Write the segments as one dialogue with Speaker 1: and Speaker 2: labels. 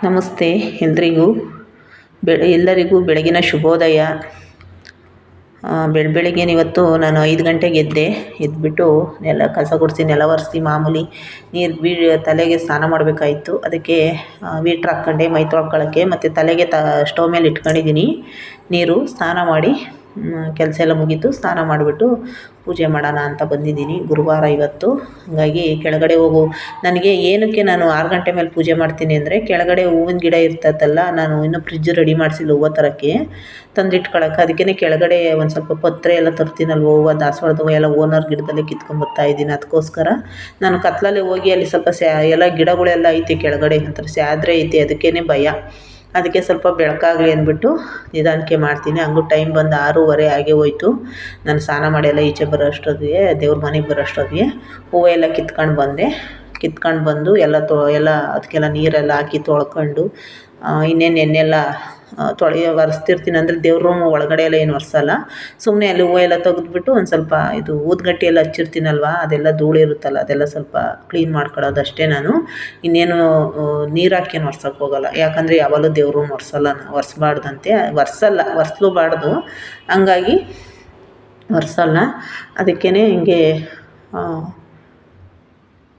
Speaker 1: ನಮಸ್ತೆ ಎಲ್ರಿಗೂ. ಎಲ್ಲರಿಗೂ ಬೆಳಗಿನ ಶುಭೋದಯ. ಬೆಳಗ್ಗೆ ಇವತ್ತು ನಾನು 5 ಗಂಟೆಗೆ ಎದ್ದುಬಿಟ್ಟು ನೆಲ ಕಸ ಗುಡಿಸಿ ನೆಲ ಒರೆಸಿ ಮಾಮೂಲಿ ನೀರು ತಲೆಗೆ ಸ್ನಾನ ಮಾಡಬೇಕಾಯಿತು. ಅದಕ್ಕೆ ವೀಟ್ರ್ ಹಾಕ್ಕೊಂಡೆ ಮೈ ತೊಳ್ಕೊಳ್ಳೋಕ್ಕೆ, ಮತ್ತು ತಲೆಗೆ ಸ್ಟವ್ ಮೇಲೆ ಇಟ್ಕೊಂಡಿದ್ದೀನಿ ನೀರು. ಸ್ನಾನ ಮಾಡಿ ಕೆಲಸ ಎಲ್ಲ ಮುಗೀತು. ಸ್ನಾನ ಮಾಡಿಬಿಟ್ಟು ಪೂಜೆ ಮಾಡೋಣ ಅಂತ ಬಂದಿದ್ದೀನಿ. ಗುರುವಾರ ಇವತ್ತು, ಹಾಗಾಗಿ ಕೆಳಗಡೆ ನನಗೆ ಏನಕ್ಕೆ ನಾನು 6 ಗಂಟೆ ಮೇಲೆ ಪೂಜೆ ಮಾಡ್ತೀನಿ ಅಂದರೆ, ಕೆಳಗಡೆ ಹೂವಿನ ಗಿಡ ಇರ್ತದಲ್ಲ, ನಾನು ಇನ್ನೂ ಫ್ರಿಜ್ ರೆಡಿ ಮಾಡಿಸಿಲ್ಲ ಹೂವು ತರೋಕ್ಕೆ, ತಂದಿಟ್ಕೊಳಕ್ಕೆ. ಅದಕ್ಕೇ ಕೆಳಗಡೆ ಒಂದು ಸ್ವಲ್ಪ ಪತ್ರೆ ಎಲ್ಲ ತರ್ತೀನಲ್ವ, ಹೂವು ದಾಸವಾಳದ ಹೂವು ಎಲ್ಲ ಓನರ್ ಗಿಡದಲ್ಲೇ ಕಿತ್ಕೊಂಬರ್ತಾಯಿದ್ದೀನಿ. ಅದಕ್ಕೋಸ್ಕರ ನಾನು ಕತ್ಲಲ್ಲೇ ಹೋಗಿ ಅಲ್ಲಿ ಸ್ವಲ್ಪ ಎಲ್ಲ ಗಿಡಗಳೆಲ್ಲ ಐತೆ ಕೆಳಗಡೆ, ಒಂಥರ ಸ್ಯಾದ್ರೆ ಐತೆ, ಅದಕ್ಕೇ ಭಯ. ಅದಕ್ಕೆ ಸ್ವಲ್ಪ ಬೆಳಕಾಗಲಿ ಅಂದ್ಬಿಟ್ಟು ನಿಧಾನಕ್ಕೆ ಮಾಡ್ತೀನಿ. ಹಂಗೂ ಟೈಮ್ ಬಂದು 6:30 ಆಗೇ ಹೋಯ್ತು. ನಾನು ಸ್ನಾನ ಮಾಡಿ ಎಲ್ಲ ಈಚೆ ಬರೋ ಅಷ್ಟೊತ್ತಿಗೆ, ದೇವ್ರ ಮನೆಗೆ ಬರೋ ಅಷ್ಟೊತ್ತಿಗೆ ಹೂವು ಎಲ್ಲ ಕಿತ್ಕೊಂಡು ಬಂದು ಎಲ್ಲ ಅದಕ್ಕೆಲ್ಲ ನೀರೆಲ್ಲ ಹಾಕಿ ತೊಳ್ಕೊಂಡು, ಇನ್ನೇನು ಎಣ್ಣೆಲ್ಲ ಒರೆಸ್ತಿರ್ತೀನಿ. ಅಂದರೆ ದೇವ್ರ ರೂಮ್ ಒಳಗಡೆ ಎಲ್ಲ ಏನು ಒರೆಸಲ್ಲ, ಸುಮ್ಮನೆ ಅಲ್ಲಿ ಹೂವು ಎಲ್ಲ ತೆಗೆದ್ಬಿಟ್ಟು ಒಂದು ಸ್ವಲ್ಪ ಇದು ಊದುಗಡ್ಡಿ ಎಲ್ಲ ಹಚ್ಚಿರ್ತೀನಲ್ವ, ಅದೆಲ್ಲ ಧೂಳಿರುತ್ತಲ್ಲ, ಅದೆಲ್ಲ ಸ್ವಲ್ಪ ಕ್ಲೀನ್ ಮಾಡ್ಕೊಳ್ಳೋದು ಅಷ್ಟೇ. ನಾನು ಇನ್ನೇನು ನೀರು ಹಾಕೇನು ಒರ್ಸೋಕ್ಕೆ ಹೋಗಲ್ಲ, ಯಾಕಂದರೆ ಯಾವಾಗಲೂ ದೇವ್ರ ರೂಮ್ ಒರೆಸ್ಬಾರ್ದಂತೆ, ಒರೆಸ್ಲೂಬಾರ್ದು, ಹಂಗಾಗಿ ಒರೆಸಲ್ಲ. ಅದಕ್ಕೇ ಹಿಂಗೆ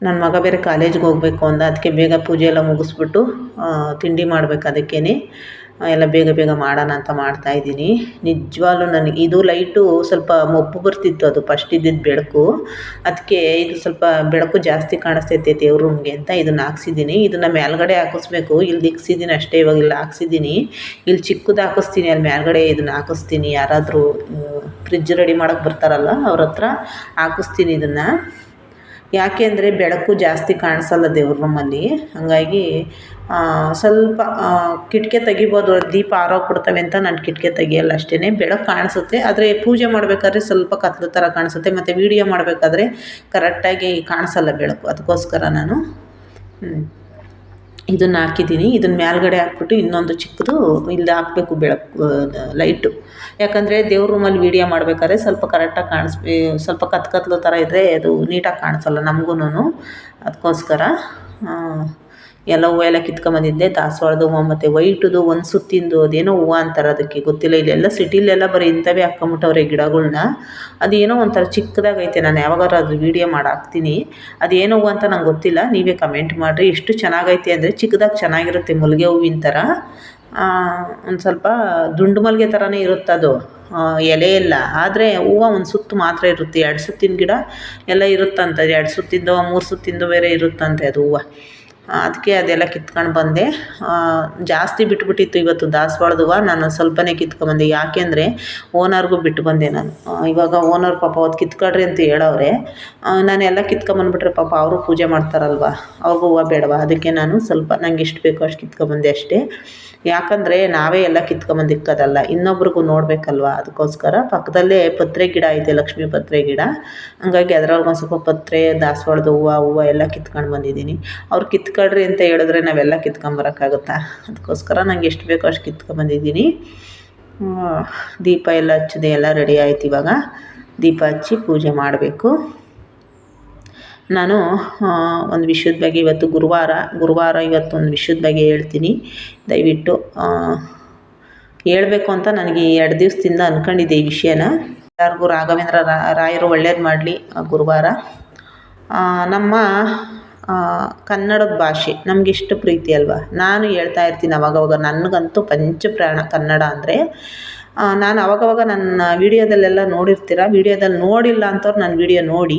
Speaker 1: ನನ್ನ ಮಗ ಬೇರೆ ಕಾಲೇಜ್ಗೆ ಹೋಗಬೇಕು ಅಂದ, ಅದಕ್ಕೆ ಬೇಗ ಪೂಜೆ ಎಲ್ಲ ಮುಗಿಸ್ಬಿಟ್ಟು ತಿಂಡಿ ಮಾಡಬೇಕು. ಅದಕ್ಕೇ ಎಲ್ಲ ಬೇಗ ಮಾಡೋಣ ಅಂತ ಮಾಡ್ತಾಯಿದ್ದೀನಿ. ನಿಜವಾಗ್ಲೂ ನನಗೆ ಇದು ಲೈಟು ಸ್ವಲ್ಪ ಮಬ್ಬು ಬರ್ತಿತ್ತು, ಅದು ಫಸ್ಟ್ ಇದ್ದಿದ್ದು ಬೆಳಕು, ಅದಕ್ಕೆ ಇದು ಸ್ವಲ್ಪ ಬೆಳಕು ಜಾಸ್ತಿ ಕಾಣಿಸ್ತೈತೆ ದೇವ್ರ ರೂಮ್ಗೆ ಅಂತ ಇದನ್ನು ಹಾಕ್ಸಿದ್ದೀನಿ. ಇದನ್ನು ಮೇಲ್ಗಡೆ ಹಾಕಿಸ್ಬೇಕು, ಇಲ್ಲಿ ದಿಕ್ಸಿದ್ದೀನಿ ಅಷ್ಟೇ. ಇವಾಗ ಇಲ್ಲಿ ಹಾಕ್ಸಿದ್ದೀನಿ, ಇಲ್ಲಿ ಚಿಕ್ಕದು ಹಾಕಿಸ್ತೀನಿ, ಅಲ್ಲಿ ಮೇಲ್ಗಡೆ ಇದನ್ನು ಹಾಕಿಸ್ತೀನಿ. ಯಾರಾದರೂ ಫ್ರಿಜ್ ರೆಡಿ ಮಾಡೋಕ್ಕೆ ಬರ್ತಾರಲ್ಲ, ಅವ್ರ ಹತ್ರ ಹಾಕಿಸ್ತೀನಿ ಇದನ್ನು. ಯಾಕೆ ಅಂದರೆ ಬೆಳಕು ಜಾಸ್ತಿ ಕಾಣಿಸಲ್ಲ ದೇವ್ರ ರೂಮಲ್ಲಿ, ಹಾಗಾಗಿ ಸ್ವಲ್ಪ ಕಿಟಕಿ ತೆಗಿಬೋದು, ದೀಪ ಆರೋಗ್ಬಿಡ್ತವೆ ಅಂತ ನಾನು ಕಿಟಕಿ ತೆಗಿಯಲ್ಲ ಅಷ್ಟೇ. ಬೆಳಕು ಕಾಣಿಸುತ್ತೆ, ಆದರೆ ಪೂಜೆ ಮಾಡಬೇಕಾದ್ರೆ ಸ್ವಲ್ಪ ಕತ್ಲು ಥರ ಕಾಣಿಸುತ್ತೆ, ಮತ್ತು ವೀಡಿಯೋ ಮಾಡಬೇಕಾದ್ರೆ ಕರೆಕ್ಟಾಗಿ ಕಾಣಿಸಲ್ಲ ಬೆಳಕು. ಅದಕ್ಕೋಸ್ಕರ ನಾನು ಇದನ್ನು ಹಾಕಿದ್ದೀನಿ. ಇದನ್ನು ಮೇಲ್ಗಡೆ ಹಾಕ್ಬಿಟ್ಟು ಇನ್ನೊಂದು ಚಿಕ್ಕದು ಇಲ್ಲಿ ಹಾಕಬೇಕು ಬೆಳಕು ಲೈಟು. ಯಾಕಂದರೆ ದೇವ್ರ ರೂಮಲ್ಲಿ ವೀಡಿಯೋ ಮಾಡಬೇಕಾದ್ರೆ ಸ್ವಲ್ಪ ಕರೆಕ್ಟಾಗಿ ಸ್ವಲ್ಪ ಕತ್ಲು ಥರ ಇದ್ದರೆ ಅದು ನೀಟಾಗಿ ಕಾಣಿಸಲ್ಲ ನಮಗೂ. ಅದಕ್ಕೋಸ್ಕರ ಎಲ್ಲ ಹೂವು ಎಲ್ಲ ಕಿತ್ಕೊಂಬಂದಿದ್ದೆ, ದಾಸವಾಳದ ಹೂವು ಮತ್ತು ವೈಟುದು ಒಂದು ಸುತ್ತಿಂದು ಅದೇನೋ ಹೂವು ಅಂತಾರೆ, ಅದಕ್ಕೆ ಗೊತ್ತಿಲ್ಲ. ಇಲ್ಲೆಲ್ಲ ಸಿಟಿಲೆಲ್ಲ ಬರೀ ಇಂಥವೇ ಹಾಕ್ಕೊಂಬಿಟ್ಟವ್ರೆ ಗಿಡಗಳ್ನ. ಅದೇನೋ ಒಂಥರ ಚಿಕ್ಕದಾಗೈತೆ, ನಾನು ಯಾವಾಗಾರು ಅದು ವೀಡಿಯೋ ಮಾಡಿ ಹಾಕ್ತೀನಿ. ಅದೇನೋ ಹೂವು ಅಂತ ನಂಗೆ ಗೊತ್ತಿಲ್ಲ, ನೀವೇ ಕಮೆಂಟ್ ಮಾಡಿರಿ. ಎಷ್ಟು ಚೆನ್ನಾಗೈತೆ ಅಂದರೆ, ಚಿಕ್ಕದಾಗಿ ಚೆನ್ನಾಗಿರುತ್ತೆ, ಮಲ್ಲಿಗೆ ಹೂವಿನ ಥರ. ಒಂದು ಸ್ವಲ್ಪ ದುಂಡು ಮಲ್ಲಿಗೆ ಥರನೇ ಇರುತ್ತೆ ಅದು, ಎಲೆ ಎಲ್ಲ. ಆದರೆ ಹೂವು ಒಂದು ಸುತ್ತು ಮಾತ್ರ ಇರುತ್ತೆ, 2 ಸುತ್ತಿನ ಗಿಡ ಎಲ್ಲ ಇರುತ್ತಂತೆ, 2 ಸುತ್ತಿಂದು 3 ಸುತ್ತಿಂದು ಬೇರೆ ಇರುತ್ತಂತೆ ಅದು ಹೂವು. ಅದಕ್ಕೆ ಅದೆಲ್ಲ ಕಿತ್ಕೊಂಡು ಬಂದೆ. ಜಾಸ್ತಿ ಬಿಟ್ಬಿಟ್ಟಿತ್ತು ಇವತ್ತು ದಾಸವಾಳದ ಹೂವು, ನಾನು ಸ್ವಲ್ಪನೇ ಕಿತ್ಕೊಂಡ್ಬಂದೆ. ಯಾಕೆಂದರೆ ಓನರ್ಗೂ ಬಿಟ್ಟು ಬಂದೆ ನಾನು. ಇವಾಗ ಓನರ್ ಪಾಪ ಅವತ್ತು ಕಿತ್ಕೊಳ್ರಿ ಅಂತ ಹೇಳವ್ರೆ. ನಾನು ಎಲ್ಲ ಕಿತ್ಕೊಂಬಂದ್ಬಿಟ್ರೆ ಪಾಪ ಅವರು ಪೂಜೆ ಮಾಡ್ತಾರಲ್ವ, ಅವ್ರಿಗೂ ಹೂವು ಬೇಡವಾ, ಅದಕ್ಕೆ ನಾನು ಸ್ವಲ್ಪ ನಂಗೆ ಎಷ್ಟು ಬೇಕೋ ಅಷ್ಟು ಕಿತ್ಕೊಂಬಂದೆ ಅಷ್ಟೇ. ಯಾಕಂದರೆ ನಾವೇ ಎಲ್ಲ ಕಿತ್ಕೊಂಬಂದಿಕ್ಕೋದಲ್ಲ, ಇನ್ನೊಬ್ರಿಗೂ ನೋಡಬೇಕಲ್ವ. ಅದಕ್ಕೋಸ್ಕರ ಪಕ್ಕದಲ್ಲೇ ಪತ್ರೆ ಗಿಡ ಐತೆ, ಲಕ್ಷ್ಮೀ ಪತ್ರೆ ಗಿಡ, ಹಂಗಾಗಿ ಅದರೊಳಗೆ ಒಂದು ಸ್ವಲ್ಪ ಪತ್ರೆ, ದಾಸವಾಳದ ಹೂವು ಎಲ್ಲ ಕಿತ್ಕೊಂಡು ಬಂದಿದ್ದೀನಿ. ಅವ್ರು ಕಿತ್ಕೊಳ್ರಿ ಅಂತ ಹೇಳಿದ್ರೆ ನಾವೆಲ್ಲ ಕಿತ್ಕೊಂಬರೋಕ್ಕಾಗುತ್ತಾ? ಅದಕ್ಕೋಸ್ಕರ ನಂಗೆ ಎಷ್ಟು ಬೇಕೋ ಅಷ್ಟು ಕಿತ್ಕೊಂಬಂದಿದ್ದೀನಿ. ದೀಪ ಎಲ್ಲ ಹಚ್ಚಿದೆ, ಎಲ್ಲ ರೆಡಿ ಆಯ್ತು. ಇವಾಗ ದೀಪ ಹಚ್ಚಿ ಪೂಜೆ ಮಾಡಬೇಕು. ನಾನು ಒಂದು ವಿಷಯದ ಬಗ್ಗೆ, ಇವತ್ತು ಗುರುವಾರ ಇವತ್ತು ಒಂದು ವಿಷಯದ ಬಗ್ಗೆ ಹೇಳ್ತೀನಿ. ದಯವಿಟ್ಟು ಹೇಳಬೇಕು ಅಂತ ನನಗೆ 2 ದಿವಸದಿಂದ ಅಂದ್ಕೊಂಡಿದ್ದೆ ಈ ವಿಷಯನ. ಎಲ್ಲರಿಗೂ ರಾಘವೇಂದ್ರ ರಾಯರು ಒಳ್ಳೇದು ಮಾಡಲಿ. ಗುರುವಾರ ನಮ್ಮ ಕನ್ನಡದ ಭಾಷೆ ನಮಗೆಷ್ಟು ಪ್ರೀತಿ ಅಲ್ವಾ. ನಾನು ಹೇಳ್ತಾ ಇರ್ತೀನಿ ಅವಾಗವಾಗ, ನನಗಂತೂ ಪಂಚಪ್ರಾಣ ಕನ್ನಡ ಅಂದರೆ. ನಾನು ಅವಾಗವಾಗ ನನ್ನ ವೀಡಿಯೋದಲ್ಲೆಲ್ಲ ನೋಡಿರ್ತೀರ, ವೀಡಿಯೋದಲ್ಲಿ ನೋಡಿಲ್ಲ ಅಂಥವ್ರು ನನ್ನ ವೀಡಿಯೋ ನೋಡಿ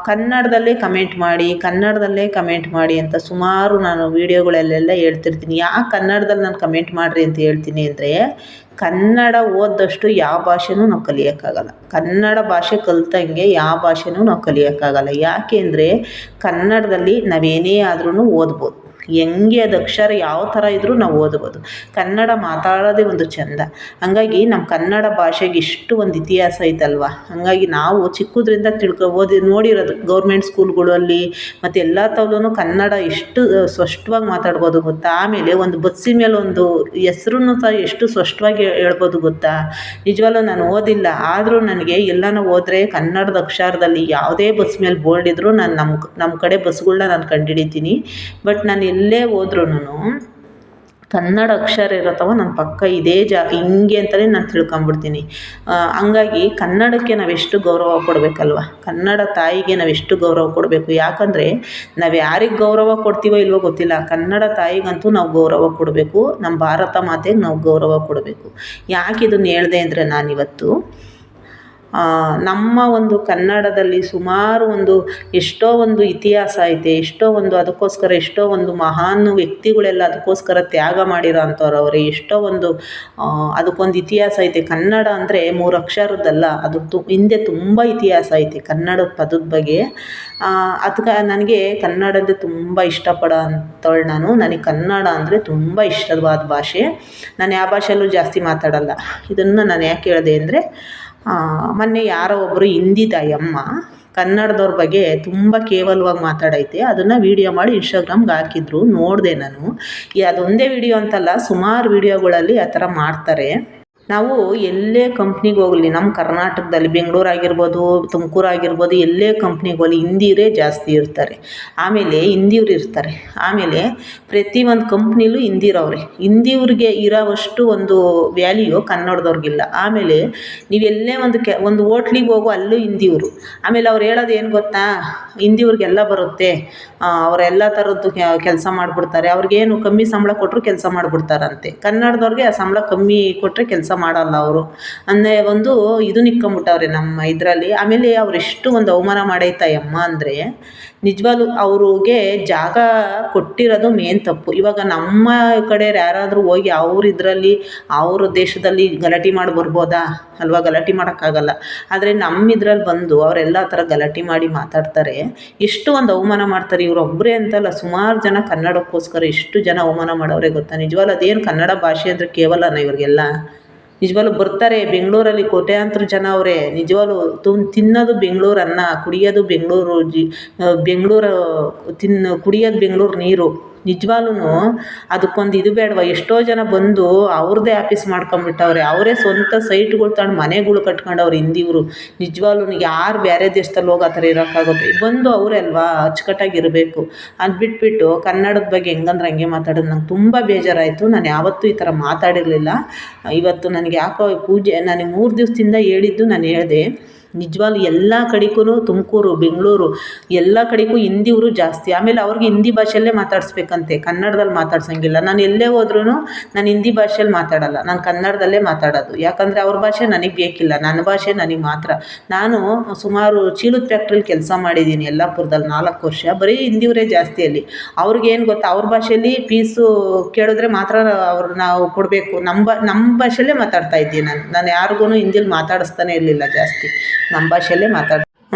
Speaker 1: ಕನ್ನಡದಲ್ಲೇ ಕಮೆಂಟ್ ಮಾಡಿ ಅಂತ ಸುಮಾರು ನಾನು ವೀಡಿಯೋಗಳಲ್ಲೆಲ್ಲ ಹೇಳ್ತಿರ್ತೀನಿ. ಯಾಕೆ ಕನ್ನಡದಲ್ಲಿ ನಾನು ಕಮೆಂಟ್ ಮಾಡಿರಿ ಅಂತ ಹೇಳ್ತೀನಿ ಅಂದರೆ, ಕನ್ನಡ ಓದಿದಷ್ಟು ಯಾವ ಭಾಷೆನೂ ನಾವು ಕಲಿಯೋಕ್ಕಾಗಲ್ಲ. ಕನ್ನಡ ಭಾಷೆ ಕಲಿತಂಗೆ ಯಾವ ಭಾಷೆನೂ ನಾವು ಕಲಿಯೋಕ್ಕಾಗಲ್ಲ. ಯಾಕೆ ಅಂದರೆ ಕನ್ನಡದಲ್ಲಿ ನಾವೇನೇ ಆದ್ರೂ ಓದ್ಬೋದು, ಹೆಂಗೆ ಅದು ಅಕ್ಷರ ಯಾವ ಥರ ಇದ್ದರೂ ನಾವು ಓದ್ಬೋದು. ಕನ್ನಡ ಮಾತಾಡೋದೇ ಒಂದು ಚೆಂದ. ಹಾಗಾಗಿ ನಮ್ಮ ಕನ್ನಡ ಭಾಷೆಗೆ ಇಷ್ಟು ಒಂದು ಇತಿಹಾಸ ಐತಲ್ವ. ಹಾಗಾಗಿ ನಾವು ಚಿಕ್ಕದ್ರಿಂದ ನೋಡಿರೋದು ಗೌರ್ಮೆಂಟ್ ಸ್ಕೂಲ್ಗಳಲ್ಲಿ ಮತ್ತು ಎಲ್ಲ ತವಲೂ ಕನ್ನಡ ಎಷ್ಟು ಸ್ಪಷ್ಟವಾಗಿ ಮಾತಾಡ್ಬೋದು ಗೊತ್ತಾ. ಆಮೇಲೆ ಒಂದು ಬಸ್ಸಿನ ಮೇಲೆ ಒಂದು ಹೆಸ್ರನ್ನು ಸಹ ಎಷ್ಟು ಸ್ಪಷ್ಟವಾಗಿ ಹೇಳ್ಬೋದು ಗೊತ್ತಾ. ನಿಜವಾಗ್ಲೂ ನಾನು ಓದಿಲ್ಲ, ಆದರೂ ನನಗೆ ಎಲ್ಲನೂ ಹೋದರೆ ಕನ್ನಡದ ಅಕ್ಷರದಲ್ಲಿ ಯಾವುದೇ ಬಸ್ ಮೇಲೆ ಬೋರ್ಡ್ ಇದ್ದರೂ ನಾನು ನಮ್ಮ ಕಡೆ ಬಸ್ಗಳ್ನ ನಾನು ಕಂಡುಹಿಡಿತೀನಿ. ಬಟ್ ನಾನು ಎಲ್ಲೇ ಹೋದ್ರೂ ಕನ್ನಡ ಅಕ್ಷರ ಇರತ್ತವ ನನ್ನ ಪಕ್ಕ ಇದೇ ಹಿಂಗೆ ಅಂತಲೇ ನಾನು ತಿಳ್ಕೊಂಬಿಡ್ತೀನಿ. ಹಂಗಾಗಿ ಕನ್ನಡಕ್ಕೆ ನಾವೆಷ್ಟು ಗೌರವ ಕೊಡಬೇಕಲ್ವ, ಕನ್ನಡ ತಾಯಿಗೆ ನಾವೆಷ್ಟು ಗೌರವ ಕೊಡಬೇಕು. ಯಾಕಂದರೆ ನಾವು ಯಾರಿಗೆ ಗೌರವ ಕೊಡ್ತೀವೋ ಇಲ್ವೋ ಗೊತ್ತಿಲ್ಲ, ಕನ್ನಡ ತಾಯಿಗಂತೂ ನಾವು ಗೌರವ ಕೊಡಬೇಕು, ನಮ್ಮ ಭಾರತ ಮಾತೆಗೆ ನಾವು ಗೌರವ ಕೊಡಬೇಕು. ಯಾಕೆ ಇದನ್ನು ಹೇಳಿದೆ ಅಂದರೆ ನಾನಿವತ್ತು ನಮ್ಮ ಒಂದು ಕನ್ನಡದಲ್ಲಿ ಸುಮಾರು ಎಷ್ಟೋ ಒಂದು ಇತಿಹಾಸ ಐತೆ, ಎಷ್ಟೋ ಒಂದು ಅದಕ್ಕೋಸ್ಕರ ಎಷ್ಟೋ ಒಂದು ಮಹಾನ್ ವ್ಯಕ್ತಿಗಳೆಲ್ಲ ಅದಕ್ಕೋಸ್ಕರ ತ್ಯಾಗ ಮಾಡಿರೋ ಅಂಥವ್ರು ಅವರೇ. ಎಷ್ಟೋ ಒಂದು ಅದಕ್ಕೊಂದು ಇತಿಹಾಸ ಐತೆ. ಕನ್ನಡ ಅಂದರೆ 3 ಅಕ್ಷರದ್ದಲ್ಲ, ಅದು ಹಿಂದೆ ತುಂಬ ಇತಿಹಾಸ ಐತೆ ಕನ್ನಡದ ಪದದ ಬಗ್ಗೆ. ಅದಕ್ಕೆ ನನಗೆ ಕನ್ನಡ ಅಂದರೆ ತುಂಬ ಇಷ್ಟಪಡೋ ಅಂಥವಳು ನಾನು. ನನಗೆ ಕನ್ನಡ ಅಂದರೆ ತುಂಬ ಇಷ್ಟವಾದ ಭಾಷೆ. ನಾನು ಯಾವ ಭಾಷೆಯಲ್ಲೂ ಜಾಸ್ತಿ ಮಾತಾಡಲ್ಲ. ಇದನ್ನು ನಾನು ಯಾಕೆ ಹೇಳಿದೆ ಅಂದರೆ ಮೊನ್ನೆ ಯಾರೋ ಒಬ್ಬರು ಹಿಂದಿ ತಾಯಮ್ಮ ಕನ್ನಡದವ್ರ ಬಗ್ಗೆ ತುಂಬ ಕೇವಲವಾಗಿ ಮಾತಾಡೈತೆ. ಅದನ್ನು ವೀಡಿಯೋ ಮಾಡಿ ಇನ್ಸ್ಟಾಗ್ರಾಮ್ಗೆ ಹಾಕಿದ್ರು, ನೋಡಿದೆ ನಾನು. ಅದೊಂದೇ ವೀಡಿಯೋ ಅಂತಲ್ಲ, ಸುಮಾರು ವೀಡಿಯೋಗಳಲ್ಲಿ ಆ ಥರ ಮಾಡ್ತಾರೆ. ನಾವು ಎಲ್ಲೇ ಕಂಪ್ನಿಗೆ ಹೋಗಲಿ, ನಮ್ಮ ಕರ್ನಾಟಕದಲ್ಲಿ ಬೆಂಗಳೂರು ಆಗಿರ್ಬೋದು, ತುಮಕೂರು ಆಗಿರ್ಬೋದು, ಎಲ್ಲೇ ಕಂಪ್ನಿಗೆ ಹೋಗಲಿ ಹಿಂದಿಯವರೇ ಜಾಸ್ತಿ ಇರ್ತಾರೆ. ಆಮೇಲೆ ಹಿಂದಿಯವ್ರು ಇರ್ತಾರೆ. ಆಮೇಲೆ ಪ್ರತಿಯೊಂದು ಕಂಪ್ನಿಲೂ ಹಿಂದಿರವ್ರೆ. ಹಿಂದಿಯವ್ರಿಗೆ ಇರೋವಷ್ಟು ಒಂದು ವ್ಯಾಲ್ಯೂ ಕನ್ನಡದವ್ರಿಗಿಲ್ಲ. ಆಮೇಲೆ ನೀವೆಲ್ಲೇ ಒಂದು ಹೋಟ್ಲಿಗೆ ಹೋಗೋ ಅಲ್ಲೂ ಹಿಂದಿಯವರು. ಆಮೇಲೆ ಅವ್ರು ಹೇಳೋದು ಏನು ಗೊತ್ತಾ, ಹಿಂದಿಯವ್ರಿಗೆಲ್ಲ ಬರುತ್ತೆ, ಅವರೆಲ್ಲ ಥರದ್ದು ಕೆಲಸ ಮಾಡಿಬಿಡ್ತಾರೆ, ಅವ್ರಿಗೇನು ಕಮ್ಮಿ ಸಂಬಳ ಕೊಟ್ಟರು ಕೆಲಸ ಮಾಡಿಬಿಡ್ತಾರಂತೆ. ಕನ್ನಡದವ್ರಿಗೆ ಆ ಸಂಬಳ ಕಮ್ಮಿ ಕೊಟ್ಟರೆ ಕೆಲಸ ಮಾಡಲ್ಲ ಅವರು ಅಂದರೆ ಒಂದು ಇದು ನಿಕ್ಕೊಂಬಿಟ್ಟವ್ರೆ ನಮ್ಮ ಇದರಲ್ಲಿ. ಆಮೇಲೆ ಅವರೆಷ್ಟು ಒಂದು ಅವಮಾನ ಮಾಡೈತಾಯಮ್ಮ ಅಂದರೆ ನಿಜವಾಗ್ಲೂ ಅವ್ರಿಗೆ ಜಾಗ ಕೊಟ್ಟಿರೋದು ಮೇನ್ ತಪ್ಪು. ಇವಾಗ ನಮ್ಮ ಕಡೆ ಯಾರಾದರೂ ಹೋಗಿ ಅವ್ರ ಇದರಲ್ಲಿ ಅವ್ರ ದೇಶದಲ್ಲಿ ಗಲಾಟೆ ಮಾಡಿ ಬರ್ಬೋದಾ ಅಲ್ವಾ? ಗಲಾಟೆ ಮಾಡೋಕ್ಕಾಗಲ್ಲ. ಆದರೆ ನಮ್ಮ ಇದ್ರಲ್ಲಿ ಬಂದು ಅವರೆಲ್ಲ ಥರ ಗಲಾಟೆ ಮಾಡಿ ಮಾತಾಡ್ತಾರೆ. ಎಷ್ಟು ಒಂದು ಅವಮಾನ ಮಾಡ್ತಾರೆ. ಇವರೊಬ್ಬರೇ ಅಂತಲ್ಲ, ಸುಮಾರು ಜನ ಕನ್ನಡಕ್ಕೋಸ್ಕರ ಎಷ್ಟು ಜನ ಅವಮಾನ ಮಾಡೋರೆ ಗೊತ್ತಾ? ನಿಜವಾಗ್ಲೂ ಅದೇನು ಕನ್ನಡ ಭಾಷೆ ಅಂದರೆ ಕೇವಲನ ಇವ್ರಿಗೆಲ್ಲ? ನಿಜವಾಗ್ಲೂ ಬರ್ತಾರೆ ಬೆಂಗಳೂರಲ್ಲಿ ಕೋಟ್ಯಾಂತರ ಜನ ಅವರೇ. ನಿಜವಾಗ್ಲೂ ತಿನ್ನೋದು ಬೆಂಗಳೂರು ಅನ್ನ, ಕುಡಿಯೋದು ಬೆಂಗಳೂರು ಕುಡಿಯೋದು ಬೆಂಗಳೂರು ನೀರು. ನಿಜವಾಗ್ಲೂ ಅದಕ್ಕೊಂದು ಇದು ಬೇಡವಾ? ಎಷ್ಟೋ ಜನ ಬಂದು ಅವ್ರದ್ದೇ ಆಫೀಸ್ ಮಾಡ್ಕೊಂಬಿಟ್ಟವ್ರೆ, ಅವರೇ ಸ್ವಂತ ಸೈಟ್ಗಳು ತಗೊಂಡು ಮನೆಗಳು ಕಟ್ಕೊಂಡವ್ರು ಹಿಂದಿಯವರು. ನಿಜವಾಗ್ಲೂ ಯಾರು ಬೇರೆ ದೇಶದಲ್ಲಿ ಹೋಗಿ ಆ ಥರ ಇರೋಕ್ಕಾಗುತ್ತೆ? ಬಂದು ಅವರೇ ಅಲ್ವಾ ಅಚ್ಚುಕಟ್ಟಾಗಿರಬೇಕು. ಅದು ಬಿಟ್ಬಿಟ್ಟು ಕನ್ನಡದ ಬಗ್ಗೆ ಹೆಂಗಂದ್ರೆ ಹಂಗೆ ಮಾತಾಡೋದು ನಂಗೆ ತುಂಬ ಬೇಜಾರಾಯಿತು. ನಾನು ಯಾವತ್ತೂ ಈ ಥರ ಮಾತಾಡಿರಲಿಲ್ಲ. ಇವತ್ತು ನನಗೆ ಯಾಕೋ ನನಗೆ 3 ದಿವಸದಿಂದ ಹೇಳಿದ್ದು ನಾನು ಹೇಳಿದೆ. ನಿಜವಾಗ್ಲೂ ಎಲ್ಲ ಕಡೆಗೂ ತುಮಕೂರು, ಬೆಂಗಳೂರು ಎಲ್ಲ ಕಡೆಗೂ ಹಿಂದಿಯವರು ಜಾಸ್ತಿ. ಆಮೇಲೆ ಅವ್ರಿಗೆ ಹಿಂದಿ ಭಾಷೆಯಲ್ಲೇ ಮಾತಾಡಿಸ್ಬೇಕಂತೆ, ಕನ್ನಡದಲ್ಲಿ ಮಾತಾಡ್ಸೋಂಗಿಲ್ಲ. ನಾನು ಎಲ್ಲೇ ಹೋದ್ರೂ ನಾನು ಹಿಂದಿ ಭಾಷೆಯಲ್ಲಿ ಮಾತಾಡಲ್ಲ, ನಾನು ಕನ್ನಡದಲ್ಲೇ ಮಾತಾಡೋದು. ಯಾಕಂದರೆ ಅವ್ರ ಭಾಷೆ ನನಗೆ ಬೇಕಿಲ್ಲ, ನನ್ನ ಭಾಷೆ ನನಗೆ ಮಾತ್ರ. ನಾನು ಸುಮಾರು ಚೀಲದ ಫ್ಯಾಕ್ಟ್ರಿಲಿ ಕೆಲಸ ಮಾಡಿದ್ದೀನಿ ಯಲ್ಲಾಪುರದಲ್ಲಿ 4 ವರ್ಷ. ಬರೀ ಹಿಂದಿಯವರೇ ಜಾಸ್ತಿ ಅಲ್ಲಿ. ಅವ್ರಿಗೇನು ಗೊತ್ತಾ, ಅವ್ರ ಭಾಷೆಯಲ್ಲಿ ಫೀಸು ಕೇಳಿದ್ರೆ ಮಾತ್ರ ನಾವು ಕೊಡಬೇಕು. ನಮ್ಮ ಭಾಷೆಯಲ್ಲೇ ಮಾತಾಡ್ತಾ ಇದ್ದೀನಿ ನಾನು ಯಾರಿಗೂ ಹಿಂದಿಲಿ ಮಾತಾಡಿಸ್ತಾನೆ ಇರಲಿಲ್ಲ ಜಾಸ್ತಿ, ನಮ್ಮ ಭಾಷೆಯಲ್ಲೇ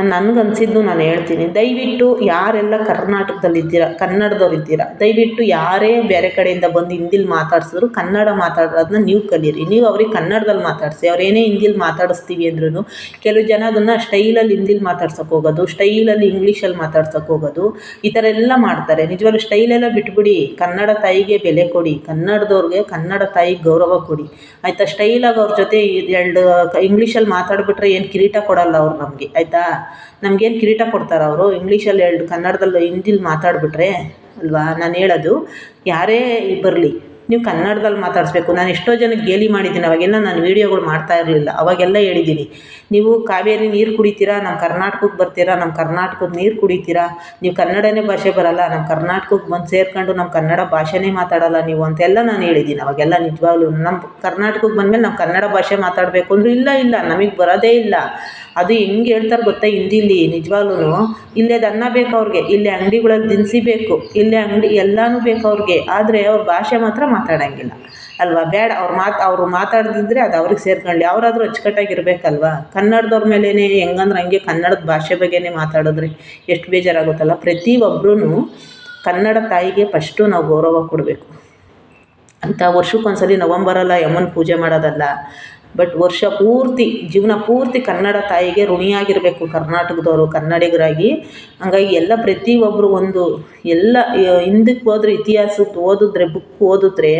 Speaker 1: ನನಗನ್ಸಿದ್ದು ನಾನು ಹೇಳ್ತೀನಿ. ದಯವಿಟ್ಟು ಯಾರೆಲ್ಲ ಕರ್ನಾಟಕದಲ್ಲಿದ್ದೀರ, ಕನ್ನಡದವ್ರು ಇದ್ದೀರ, ದಯವಿಟ್ಟು ಯಾರೇ ಬೇರೆ ಕಡೆಯಿಂದ ಬಂದು ಹಿಂದಿಲಿ ಮಾತಾಡ್ಸಿದ್ರು ಕನ್ನಡ ಮಾತಾಡೋದನ್ನ ನೀವು ಕಲೀರಿ. ನೀವು ಅವ್ರಿಗೆ ಕನ್ನಡದಲ್ಲಿ ಮಾತಾಡಿಸಿ. ಅವ್ರೇನೇ ಹಿಂದಿಲಿ ಮಾತಾಡಿಸ್ತೀವಿ ಅಂದ್ರೂ ಕೆಲವು ಜನ ಅದನ್ನು ಸ್ಟೈಲಲ್ಲಿ ಹಿಂದಿಲಿ ಮಾತಾಡ್ಸೋಕೆ ಹೋಗೋದು, ಸ್ಟೈಲಲ್ಲಿ ಇಂಗ್ಲೀಷಲ್ಲಿ ಮಾತಾಡ್ಸೋಕೆ ಹೋಗೋದು, ಈ ಥರ ಎಲ್ಲ ಮಾಡ್ತಾರೆ. ನಿಜವಾಗ್ಲೂ ಸ್ಟೈಲೆಲ್ಲ ಬಿಟ್ಬಿಡಿ, ಕನ್ನಡ ತಾಯಿಗೆ ಬೆಲೆ ಕೊಡಿ, ಕನ್ನಡದವ್ರಿಗೆ ಕನ್ನಡ ತಾಯಿಗೆ ಗೌರವ ಕೊಡಿ, ಆಯಿತಾ? ಸ್ಟೈಲಾಗಿ ಅವ್ರ ಜೊತೆ 2 ಇಂಗ್ಲೀಷಲ್ಲಿ ಮಾತಾಡ್ಬಿಟ್ರೆ ಏನು ಕಿರೀಟ ಕೊಡಲ್ಲ ಅವ್ರು ನಮಗೆ, ಆಯಿತಾ? ನಮಗೇನು ಕಿರೀಟ ಕೊಡ್ತಾರೆ ಅವರು? ಇಂಗ್ಲೀಷಲ್ಲಿ 2 ಕನ್ನಡದಲ್ಲಿ ಹಿಂದಿಲಿ ಮಾತಾಡಿಬಿಟ್ರೆ ಅಲ್ವಾ? ನಾನು ಹೇಳೋದು, ಯಾರೇ ಬರಲಿ ನೀವು ಕನ್ನಡದಲ್ಲಿ ಮಾತಾಡಿಸ್ಬೇಕು. ನಾನು ಎಷ್ಟೋ ಜನಕ್ಕೆ ಗೇಲಿ ಮಾಡಿದ್ದೀನಿ. ಅವಾಗೆಲ್ಲ ನಾನು ವೀಡಿಯೋಗಳು ಮಾಡ್ತಾ ಇರಲಿಲ್ಲ. ಅವಾಗೆಲ್ಲ ಹೇಳಿದ್ದೀನಿ, ನೀವು ಕಾವೇರಿ ನೀರು ಕುಡಿತೀರಾ, ನಮ್ಮ ಕರ್ನಾಟಕಕ್ಕೆ ಬರ್ತೀರಾ, ನಮ್ಮ ಕರ್ನಾಟಕದ ನೀರು ಕುಡಿತೀರಾ, ನೀವು ಕನ್ನಡನೇ ಭಾಷೆ ಬರಲ್ಲ, ನಮ್ಮ ಕರ್ನಾಟಕಕ್ಕೆ ಬಂದು ಸೇರ್ಕೊಂಡು ನಮ್ಮ ಕನ್ನಡ ಭಾಷೆನೇ ಮಾತಾಡಲ್ಲ ನೀವು ಅಂತೆಲ್ಲ ನಾನು ಹೇಳಿದ್ದೀನಿ ಅವಾಗೆಲ್ಲ. ನಿಜವಾಗ್ಲೂ ನಮ್ಮ ಕರ್ನಾಟಕಕ್ಕೆ ಬಂದಮೇಲೆ ನಾವು ಕನ್ನಡ ಭಾಷೆ ಮಾತಾಡಬೇಕು ಅಂದರೂ ಇಲ್ಲ ನಮಗೆ ಬರೋದೇ ಇಲ್ಲ. ಅದು ಹೆಂಗೆ ಹೇಳ್ತಾರೆ ಗೊತ್ತಾ ಹಿಂದಿಲಿ? ನಿಜವಾಗ್ಲೂ ಇಲ್ಲೇ ಅನ್ನ ಬೇಕು ಅವ್ರಿಗೆ, ಇಲ್ಲೇ ಅಂಗಡಿಗಳಲ್ಲಿ ದಿನಸಿ ಬೇಕು, ಇಲ್ಲೇ ಅಂಗಡಿ ಎಲ್ಲನೂ ಬೇಕು ಅವ್ರಿಗೆ. ಆದರೆ ಅವ್ರ ಭಾಷೆ ಮಾತ್ರ ಮಾತಾಡೋಂಗಿಲ್ಲ ಅಲ್ವಾ? ಬೇಡ, ಅವ್ರು ಮಾತಾಡ್ದಿದ್ರೆ ಅದು ಅವ್ರಿಗೆ ಸೇರ್ಕೊಳ್ಳಿ. ಅವರಾದರೂ ಅಚ್ಚುಕಟ್ಟಾಗಿರ್ಬೇಕಲ್ವ? ಕನ್ನಡದವ್ರ ಮೇಲೇ ಹೆಂಗಂದ್ರೆ ಹಂಗೆ ಕನ್ನಡದ ಭಾಷೆ ಬಗ್ಗೆನೇ ಮಾತಾಡಿದ್ರೆ ಎಷ್ಟು ಬೇಜಾರಾಗುತ್ತಲ್ಲ. ಪ್ರತಿಯೊಬ್ಬರೂ ಕನ್ನಡ ತಾಯಿಗೆ ಫಸ್ಟು ನಾವು ಗೌರವ ಕೊಡಬೇಕು ಅಂತ. ವರ್ಷಕ್ಕೊಂದ್ಸಲಿ ನವಂಬರಲ್ಲ ಯಮ್ಮನ ಪೂಜೆ ಮಾಡೋದಲ್ಲ, ಬಟ್ ವರ್ಷ ಪೂರ್ತಿ ಜೀವನ ಪೂರ್ತಿ ಕನ್ನಡ ತಾಯಿಗೆ ಋಣಿಯಾಗಿರಬೇಕು ಕರ್ನಾಟಕದವರು ಕನ್ನಡಿಗರಾಗಿ. ಹಂಗಾಗಿ ಎಲ್ಲ ಪ್ರತಿಯೊಬ್ಬರು ಒಂದು ಎಲ್ಲ ಹಿಂದಕ್ಕೆ ಹೋದ್ರೆ ಇತಿಹಾಸಕ್ಕೆ ಓದಿದ್ರೆ ಬುಕ್ ಓದಿದ್ರೆ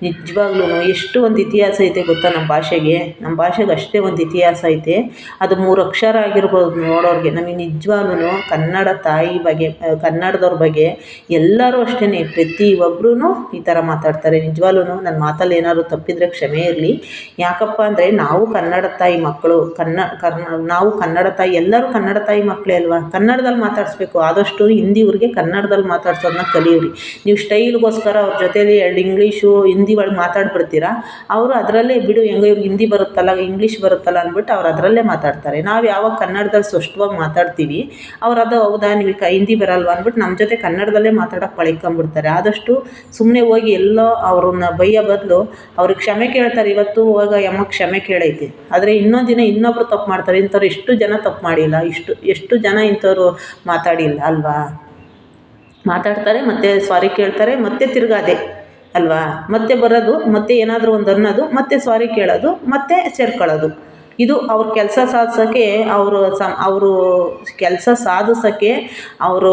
Speaker 1: ನಿಜವಾಗ್ಲೂ ಎಷ್ಟು ಒಂದು ಇತಿಹಾಸ ಐತೆ ಗೊತ್ತಾ ನಮ್ಮ ಭಾಷೆಗೆ ಅಷ್ಟೇ ಒಂದು ಇತಿಹಾಸ ಐತೆ. ಅದು 3 ಅಕ್ಷರ ಆಗಿರ್ಬೋದು ನೋಡೋರಿಗೆ. ನಮಗೆ ನಿಜವಾಗ್ಲೂ ಕನ್ನಡ ತಾಯಿ ಬಗ್ಗೆ ಕನ್ನಡದವ್ರ ಬಗ್ಗೆ ಎಲ್ಲರೂ ಅಷ್ಟೇ ಪ್ರತಿಯೊಬ್ಬರೂ ಈ ಥರ ಮಾತಾಡ್ತಾರೆ. ನಿಜವಾಗ್ಲೂ ನನ್ನ ಮಾತಲ್ಲಿ ಏನಾದ್ರು ತಪ್ಪಿದರೆ ಕ್ಷಮೆ ಇರಲಿ. ಯಾಕಪ್ಪ ಅಂದರೆ ನಾವು ಕನ್ನಡ ತಾಯಿ ಮಕ್ಕಳು, ನಾವು ಕನ್ನಡ ತಾಯಿ, ಎಲ್ಲರೂ ಕನ್ನಡ ತಾಯಿ ಮಕ್ಕಳೇ ಅಲ್ವಾ. ಕನ್ನಡದಲ್ಲಿ ಮಾತಾಡಿಸ್ಬೇಕು. ಆದಷ್ಟು ಹಿಂದಿಯವ್ರಿಗೆ ಕನ್ನಡದಲ್ಲಿ ಮಾತಾಡ್ಸೋದನ್ನ ಕಲಿಯಿರಿ. ನೀವು ಸ್ಟೈಲ್ಗೋಸ್ಕರ ಅವ್ರ ಜೊತೇಲಿ 2 ಇಂಗ್ಲೀಷು ಹಿಂದಿ ಒಳಗೆ ಮಾತಾಡ್ಬಿಡ್ತೀರಾ. ಅವರು ಅದರಲ್ಲೇ ಬಿಡು ಹೆಂಗೋ ಇವ್ರಿಗೆ ಹಿಂದಿ ಬರುತ್ತಲ್ಲ ಇಂಗ್ಲೀಷ್ ಬರುತ್ತಲ್ಲ ಅಂದ್ಬಿಟ್ಟು ಅವ್ರು ಅದರಲ್ಲೇ ಮಾತಾಡ್ತಾರೆ. ನಾವು ಯಾವಾಗ ಕನ್ನಡದಲ್ಲಿ ಸ್ಪಷ್ಟವಾಗಿ ಮಾತಾಡ್ತೀವಿ ಅವ್ರು ಅದು ಹೌದಾ ನೀವು ಹಿಂದಿ ಬರಲ್ವಾ ಅಂದ್ಬಿಟ್ಟು ನಮ್ಮ ಜೊತೆ ಕನ್ನಡದಲ್ಲೇ ಮಾತಾಡೋಕ್ಕೆ ಪಳ್ಕೊಂಬಿಡ್ತಾರೆ. ಆದಷ್ಟು ಸುಮ್ಮನೆ ಹೋಗಿ ಎಲ್ಲೋ ಅವ್ರನ್ನ ಬೈಯೋ ಬದಲು ಅವ್ರಿಗೆ ಕ್ಷಮೆ ಕೇಳ್ತಾರೆ. ಇವತ್ತು ಹೋಗ ಯಮ್ಮ ಕ್ಷಮೆ ಕೇಳೈತಿ, ಆದರೆ ಇನ್ನೊಂದು ದಿನ ಇನ್ನೊಬ್ರು ತಪ್ಪು ಮಾಡ್ತಾರೆ. ಇಂಥವ್ರು ಎಷ್ಟು ಜನ ತಪ್ಪು ಮಾಡಿಲ್ಲ, ಎಷ್ಟು ಜನ ಇಂಥವ್ರು ಮಾತಾಡಿಲ್ಲ ಅಲ್ವಾ. ಮಾತಾಡ್ತಾರೆ ಮತ್ತು ಸಾರಿ ಕೇಳ್ತಾರೆ, ಮತ್ತೆ ತಿರ್ಗಾದೆ ಅಲ್ವಾ. ಮತ್ತೆ ಬರೋದು, ಮತ್ತೆ ಏನಾದರೂ ಒಂದು ಅನ್ನೋದು, ಮತ್ತೆ ಸಾರಿ ಕೇಳೋದು, ಮತ್ತೆ ಸೇರ್ಕೊಳ್ಳೋದು. ಇದು ಅವ್ರ ಕೆಲಸ ಸಾಧಿಸೋಕ್ಕೆ ಅವರು ಕೆಲಸ ಸಾಧಿಸೋಕ್ಕೆ ಅವರು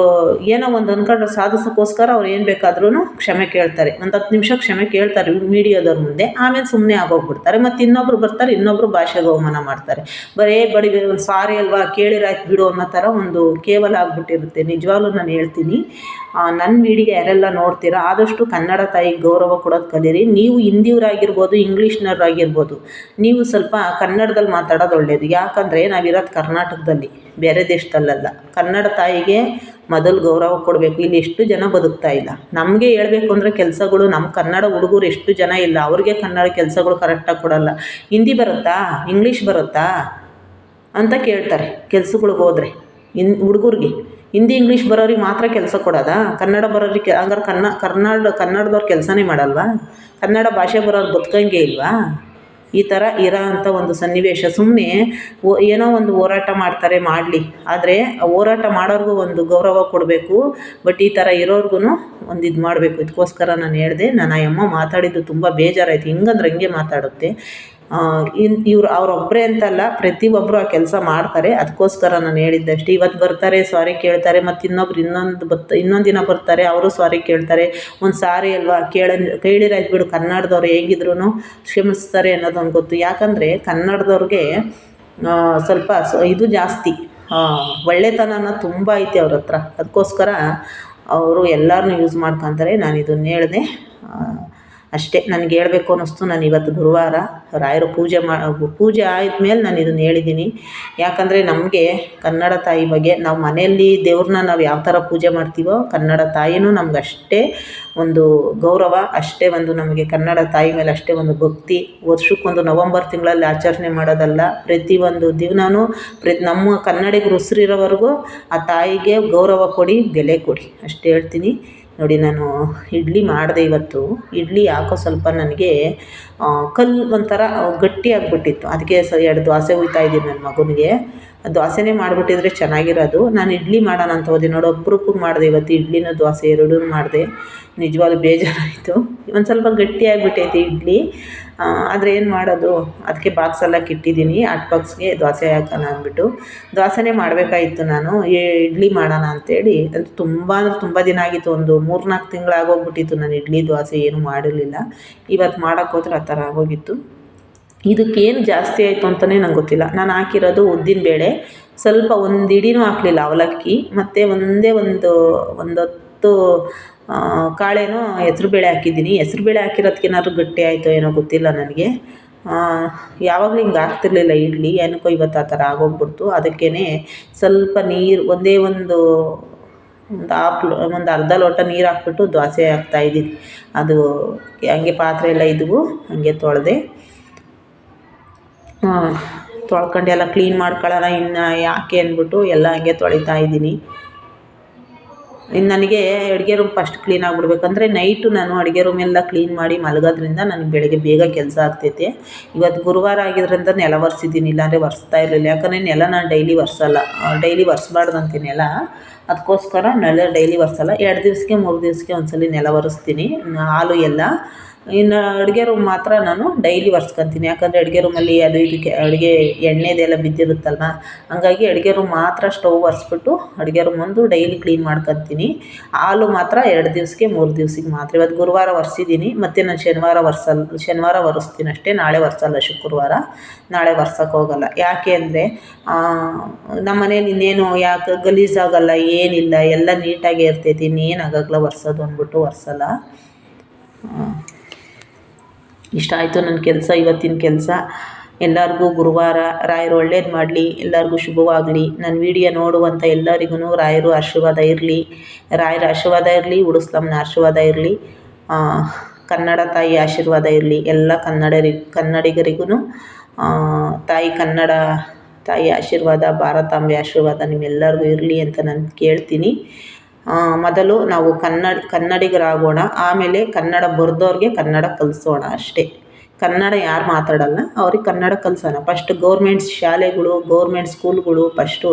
Speaker 1: ಏನೋ ಒಂದು ಅಂದ್ಕೊಂಡ್ರೆ ಸಾಧಿಸೋಕ್ಕೋಸ್ಕರ ಅವ್ರು ಏನು ಬೇಕಾದ್ರೂ ಕ್ಷಮೆ ಕೇಳ್ತಾರೆ. ಒಂದು 10 ನಿಮಿಷ ಕ್ಷಮೆ ಕೇಳ್ತಾರೆ ಮೀಡಿಯಾದವ್ರ ಮುಂದೆ. ಆಮೇಲೆ ಸುಮ್ಮನೆ ಆಗೋಗ್ಬಿಡ್ತಾರೆ. ಮತ್ತು ಇನ್ನೊಬ್ರು ಬರ್ತಾರೆ, ಇನ್ನೊಬ್ರು ಭಾಷೆಗೆ ಅವಮಾನ ಮಾಡ್ತಾರೆ. ಬರೀ ಒಂದು ಸಾರಿ ಅಲ್ವಾ ಕೇಳಿರಾಯ್ತು ಬಿಡು ಅನ್ನೋ ಥರ ಒಂದು ಕೇವಲ ಆಗಿಬಿಟ್ಟಿರುತ್ತೆ. ನಿಜವಾಗ್ಲೂ ನಾನು ಹೇಳ್ತೀನಿ, ನನ್ನ ವಿಡಿಯೋ ಯಾರೆಲ್ಲ ನೋಡ್ತೀರಾ ಆದಷ್ಟು ಕನ್ನಡ ತಾಯಿಗೆ ಗೌರವ ಕೊಡೋದು ಕಲೀರಿ. ನೀವು ಹಿಂದಿಯವರಾಗಿರ್ಬೋದು, ಇಂಗ್ಲೀಷ್ನವರಾಗಿರ್ಬೋದು, ನೀವು ಸ್ವಲ್ಪ ಕನ್ನಡದಲ್ಲಿ ಮಾತಾಡೋದು ಒಳ್ಳೆಯದು. ಯಾಕಂದರೆ ನಾವಿರೋದು ಕರ್ನಾಟಕದಲ್ಲಿ, ಬೇರೆ ದೇಶದಲ್ಲಲ್ಲ. ಕನ್ನಡ ತಾಯಿಗೆ ಮೊದಲು ಗೌರವ ಕೊಡಬೇಕು. ಇಲ್ಲಿ ಎಷ್ಟು ಜನ ಬದುಕ್ತಾ ಇಲ್ಲ. ನಮಗೆ ಹೇಳ್ಬೇಕು ಅಂದರೆ ಕೆಲಸಗಳು ನಮ್ಮ ಕನ್ನಡ ಹುಡುಗರು ಎಷ್ಟು ಜನ ಇಲ್ಲ, ಅವ್ರಿಗೆ ಕನ್ನಡ ಕೆಲಸಗಳು ಕರೆಕ್ಟಾಗಿ ಕೊಡೋಲ್ಲ. ಹಿಂದಿ ಬರುತ್ತಾ, ಇಂಗ್ಲೀಷ್ ಬರುತ್ತಾ ಅಂತ ಕೇಳ್ತಾರೆ ಕೆಲ್ಸಗಳಿಗೆ ಹೋದರೆ. ಹುಡುಗರಿಗೆ ಹಿಂದಿ ಇಂಗ್ಲೀಷ್ ಬರೋರಿಗೆ ಮಾತ್ರ ಕೆಲಸ ಕೊಡೋದಾ? ಕನ್ನಡ ಬರೋರಿಗೆ ಹಂಗಾರೆ ಕನ್ನಡದವ್ರು ಕೆಲಸನೇ ಮಾಡಲ್ವಾ? ಕನ್ನಡ ಭಾಷೆ ಬರೋರು ಬದುಕಂಗೆ ಇಲ್ವಾ? ಈ ಥರ ಇರೋ ಅಂಥ ಒಂದು ಸನ್ನಿವೇಶ. ಸುಮ್ಮನೆ ಏನೋ ಒಂದು ಹೋರಾಟ ಮಾಡ್ತಾರೆ, ಮಾಡಲಿ. ಆದರೆ ಹೋರಾಟ ಮಾಡೋರ್ಗೂ ಒಂದು ಗೌರವ ಕೊಡಬೇಕು. ಬಟ್ ಈ ಥರ ಇರೋರ್ಗು ಒಂದು ಇದು ಮಾಡಬೇಕು. ಇದಕ್ಕೋಸ್ಕರ ನಾನು ಹೇಳಿದೆ. ನಾನು ಆ ಅಮ್ಮ ಮಾತಾಡಿದ್ದು ತುಂಬ ಬೇಜಾರಾಯಿತು. ಹಿಂಗಂದ್ರೆ ಹಂಗೆ ಮಾತಾಡುತ್ತೆ. ಇವ್ರು ಅವರೊಬ್ಬರೇ ಅಂತಲ್ಲ, ಪ್ರತಿಯೊಬ್ಬರು ಆ ಕೆಲಸ ಮಾಡ್ತಾರೆ. ಅದಕ್ಕೋಸ್ಕರ ನಾನು ಹೇಳಿದ್ದಷ್ಟೇ. ಇವತ್ತು ಬರ್ತಾರೆ, ಸಾರಿ ಕೇಳ್ತಾರೆ, ಮತ್ತು ಇನ್ನೊಂದು ದಿನ ಬರ್ತಾರೆ, ಅವರು ಸಾರಿ ಕೇಳ್ತಾರೆ. ಒಂದು ಸಾರಿ ಅಲ್ವಾ ಕೇಳಿರಾಯ್ತು ಬಿಡು, ಕನ್ನಡದವ್ರು ಹೇಗಿದ್ರು ಕ್ಷಮಿಸ್ತಾರೆ ಅನ್ನೋದೊಂದು ಗೊತ್ತು. ಯಾಕಂದರೆ ಕನ್ನಡದವ್ರಿಗೆ ಸ್ವಲ್ಪ ಇದು ಜಾಸ್ತಿ, ಒಳ್ಳೆತನ ಅನ್ನೋದು ತುಂಬ ಐತೆ ಅವ್ರ ಹತ್ರ. ಅದಕ್ಕೋಸ್ಕರ ಅವರು ಎಲ್ಲರನ್ನೂ ಯೂಸ್ ಮಾಡ್ಕೊತಾರೆ. ನಾನು ಇದನ್ನು ಹೇಳಿದೆ ಅಷ್ಟೇ. ನನಗೆ ಹೇಳಬೇಕು ಅನ್ನಿಸ್ತು. ನಾನು ಇವತ್ತು ಗುರುವಾರ ರಾಯರ ಪೂಜೆ ಆದಮೇಲೆ ನಾನು ಇದನ್ನು ಹೇಳಿದ್ದೀನಿ. ಯಾಕಂದರೆ ನಮಗೆ ಕನ್ನಡ ತಾಯಿ ಬಗ್ಗೆ, ನಾವು ಮನೆಯಲ್ಲಿ ದೇವ್ರನ್ನ ನಾವು ಯಾವ ಥರ ಪೂಜೆ ಮಾಡ್ತೀವೋ ಕನ್ನಡ ತಾಯಿನೂ ನಮ್ಗೆ ಅಷ್ಟೇ ಒಂದು ಗೌರವ, ಅಷ್ಟೇ ಒಂದು ನಮಗೆ ಕನ್ನಡ ತಾಯಿ ಮೇಲೆ ಅಷ್ಟೇ ಒಂದು ಭಕ್ತಿ. ವರ್ಷಕ್ಕೊಂದು ನವಂಬರ್ ತಿಂಗಳಲ್ಲಿ ಆಚರಣೆ ಮಾಡೋದಲ್ಲ, ಪ್ರತಿಯೊಂದು ದಿನವೂ ನಮ್ಮ ಕನ್ನಡಿಗರು ಉಸಿರಿರೋವರೆಗೂ ಆ ತಾಯಿಗೆ ಗೌರವ ಕೊಡಿ, ಬೆಲೆ ಕೊಡಿ, ಅಷ್ಟೇ ಹೇಳ್ತೀನಿ. ನೋಡಿ, ನಾನು ಇಡ್ಲಿ ಮಾಡಿದೆ ಇವತ್ತು. ಇಡ್ಲಿ ಯಾಕೋ ಸ್ವಲ್ಪ ನನಗೆ ಕಲ್ಲು ಒಂಥರ ಗಟ್ಟಿ ಆಗಿಬಿಟ್ಟಿತ್ತು. ಅದಕ್ಕೆ 2 ದೋಸೆ ಹುಯ್ತಾಯಿದ್ದೀನಿ ನನ್ನ ಮಗನಿಗೆ. ದೋಸೆನೇ ಮಾಡಿಬಿಟ್ಟಿದ್ರೆ ಚೆನ್ನಾಗಿರೋದು. ನಾನು ಇಡ್ಲಿ ಮಾಡೋಣ ಅಂತ ಹೋದೆ. ನೋಡು, ಅಪರೂಪಕ್ಕೆ ಮಾಡಿದೆ ಇವತ್ತು ಇಡ್ಲಿನೂ ದೋಸೆ ಎರಡೂ ಮಾಡಿದೆ. ನಿಜವಾಗ್ಲೂ ಬೇಜಾರಾಯಿತು. ಒಂದು ಸ್ವಲ್ಪ ಗಟ್ಟಿಯಾಗಿಬಿಟ್ಟೈತೆ ಇಡ್ಲಿ. ಆದರೆ ಏನು ಮಾಡೋದು, ಅದಕ್ಕೆ ಬಾಕ್ಸೆಲ್ಲ ಇಟ್ಟಿದ್ದೀನಿ. ಹಾಟ್ ಬಾಕ್ಸ್ಗೆ ದೋಸೆ ಹಾಕೋಣ ಅಂದ್ಬಿಟ್ಟು ದೋಸೆನೇ ಮಾಡಬೇಕಾಗಿತ್ತು. ನಾನು ಇಡ್ಲಿ ಮಾಡೋಣ ಅಂಥೇಳಿ, ಅದು ತುಂಬ ಅಂದರೆ ತುಂಬ ದಿನ ಆಗಿತ್ತು. ಒಂದು 3-4 ತಿಂಗಳಾಗೋಗ್ಬಿಟ್ಟಿತ್ತು ನಾನು ಇಡ್ಲಿ ದೋಸೆ ಏನೂ ಮಾಡಿರಲಿಲ್ಲ. ಇವತ್ತು ಮಾಡೋಕ್ಕೋದ್ರೆ ಆ ಥರ ಆಗೋಗಿತ್ತು. ಇದಕ್ಕೇನು ಜಾಸ್ತಿ ಆಯಿತು ಅಂತಲೇ ನಂಗೆ ಗೊತ್ತಿಲ್ಲ. ನಾನು ಹಾಕಿರೋದು ಉದ್ದಿನಬೇಳೆ, ಸ್ವಲ್ಪ ಒಂದು ಇಡಿನೂ ಹಾಕಲಿಲ್ಲ ಅವಲಕ್ಕಿ, ಮತ್ತು ಒಂದು 10 ಕಾಳೇನೋ ಹೆಸ್ರುಬೇಳೆ ಹಾಕಿದ್ದೀನಿ. ಹೆಸ್ರುಬೇಳೆ ಹಾಕಿರೋದಕ್ಕೇನಾದ್ರು ಗಟ್ಟಿ ಆಯಿತೋ ಏನೋ ಗೊತ್ತಿಲ್ಲ ನನಗೆ. ಯಾವಾಗಲೂ ಹಿಂಗೆ ಆಗ್ತಿರ್ಲಿಲ್ಲ ಇಡ್ಲಿ, ಏನಕ್ಕೋ ಇವತ್ತು ಆ ಥರ ಆಗೋಗ್ಬಿಡ್ತು. ಅದಕ್ಕೇ ಸ್ವಲ್ಪ ನೀರು, ಒಂದು ಅರ್ಧ ಲೋಟ ನೀರು ಹಾಕ್ಬಿಟ್ಟು ದೋಸೆ ಹಾಕ್ತಾಯಿದ್ದೀನಿ. ಅದು ಹಂಗೆ ಪಾತ್ರೆ ಎಲ್ಲ ಇದ್ವು, ಹಂಗೆ ತೊಳೆದೆ. ತೊಳ್ಕೊಂಡು ಎಲ್ಲ ಕ್ಲೀನ್ ಮಾಡ್ಕೊಳ್ಳೋಣ ಇನ್ನು ಯಾಕೆ ಅಂದ್ಬಿಟ್ಟು ಎಲ್ಲ ಹಂಗೆ ತೊಳಿತಾ ಇದ್ದೀನಿ. ಇನ್ನು ನನಗೆ ಅಡುಗೆ ರೂಮ್ ಫಸ್ಟ್ ಕ್ಲೀನ್ ಆಗಿಬಿಡ್ಬೇಕಂದ್ರೆ ನೈಟು ನಾನು ಅಡುಗೆ ರೂಮ್ ಎಲ್ಲ ಕ್ಲೀನ್ ಮಾಡಿ ಮಲಗೋದ್ರಿಂದ ನನಗೆ ಬೆಳಗ್ಗೆ ಬೇಗ ಕೆಲಸ ಆಗ್ತೈತೆ. ಇವತ್ತು ಗುರುವಾರ ಆಗಿದ್ದರಿಂದ ನೆಲ ಒರೆಸಿದ್ದೀನಿ, ಇಲ್ಲಾಂದರೆ ಒರೆಸ್ತಾ ಇರಲಿಲ್ಲ. ಯಾಕಂದರೆ ನೆಲ ನಾನು ಡೈಲಿ ಒರೆಸಲ್ಲ, ಡೈಲಿ ಒರೆಸ್ಬಾರ್ದಂತೆ ನೆಲ. ಅದಕ್ಕೋಸ್ಕರ ನೆಲ ಡೈಲಿ ಒರೆಸಲ್ಲ. 2 ದಿವಸಕ್ಕೆ 3 ದಿವಸಕ್ಕೆ ಒಂದ್ಸಲ ನೆಲ ಒರೆಸ್ತೀನಿ, ಹಾಲು ಎಲ್ಲ. ಇನ್ನು ಅಡುಗೆ ರೂಮ್ ಮಾತ್ರ ನಾನು ಡೈಲಿ ಒರೆಸ್ಕೊತೀನಿ. ಯಾಕಂದರೆ ಅಡುಗೆ ರೂಮಲ್ಲಿ ಅದು ಇದಕ್ಕೆ ಅಡುಗೆ ಎಣ್ಣೆದೆಲ್ಲ ಬಿದ್ದಿರುತ್ತಲ್ವ, ಹಂಗಾಗಿ ಅಡುಗೆ ರೂಮ್ ಮಾತ್ರ ಸ್ಟವ್ ಒರೆಸ್ಬಿಟ್ಟು ಅಡುಗೆ ರೂಮ್ ಒಂದು ಡೈಲಿ ಕ್ಲೀನ್ ಮಾಡ್ಕೊತೀನಿ. ಹಾಲು ಮಾತ್ರ 2 ದಿವಸಕ್ಕೆ 3 ದಿವಸಕ್ಕೆ ಮಾತ್ರ. ಇವತ್ತು ಗುರುವಾರ ಒರೆಸಿದ್ದೀನಿ, ಮತ್ತು ನಾನು ಶನಿವಾರ ಒರೆಸ್ತೀನಿ ಅಷ್ಟೇ. ನಾಳೆ ಒರೆಸಲ್ಲ, ಶುಕ್ರವಾರ. ನಾಳೆ ಒರ್ಸೋಕೆ ಹೋಗಲ್ಲ. ಯಾಕೆ ಅಂದರೆ ನಮ್ಮ ಮನೇಲಿ ಇನ್ನೇನು ಯಾಕೆ ಗಲೀಜಾಗಲ್ಲ, ಏನಿಲ್ಲ, ಎಲ್ಲ ನೀಟಾಗೇ ಇರ್ತೈತಿ, ಇನ್ನೇನಾಗಲ್ಲ ಒರೆಸೋದು ಅಂದ್ಬಿಟ್ಟು ಒರೆಸಲ್ಲ. ಇಷ್ಟ ಆಯಿತು ನನ್ನ ಕೆಲಸ, ಇವತ್ತಿನ ಕೆಲಸ. ಎಲ್ಲರಿಗೂ ಗುರುವಾರ ರಾಯರು ಒಳ್ಳೇದು ಮಾಡಲಿ, ಎಲ್ಲರಿಗೂ ಶುಭವಾಗಲಿ. ನನ್ನ ವಿಡಿಯೋ ನೋಡುವಂಥ ಎಲ್ಲರಿಗೂ ರಾಯರು ಆಶೀರ್ವಾದ ಇರಲಿ, ರಾಯರ ಆಶೀರ್ವಾದ ಇರಲಿ, ಉಡುಸ್ಲಮ್ಮನ ಆಶೀರ್ವಾದ ಇರಲಿ, ಕನ್ನಡ ತಾಯಿ ಆಶೀರ್ವಾದ ಇರಲಿ. ಎಲ್ಲ ಕನ್ನಡಿಗರಿಗೂ ಕನ್ನಡ ತಾಯಿ ಆಶೀರ್ವಾದ, ಭಾರತಾಂಬೆ ಆಶೀರ್ವಾದ ನಿಮ್ಮೆಲ್ಲರಿಗೂ ಇರಲಿ ಅಂತ ನಾನು ಕೇಳ್ತೀನಿ. ಮೊದಲು ನಾವು ಕನ್ನಡಿಗರಾಗೋಣ, ಆಮೇಲೆ ಕನ್ನಡ ಬರೆದವ್ರಿಗೆ ಕನ್ನಡ ಕಲಿಸೋಣ ಅಷ್ಟೇ. ಕನ್ನಡ ಯಾರು ಮಾತಾಡಲ್ಲ ಅವ್ರಿಗೆ ಕನ್ನಡ ಕಲಿಸೋಣ. ಫಸ್ಟ್ ಗೌರ್ಮೆಂಟ್ ಶಾಲೆಗಳು, ಗೌರ್ಮೆಂಟ್ ಸ್ಕೂಲ್ಗಳು ಫಸ್ಟು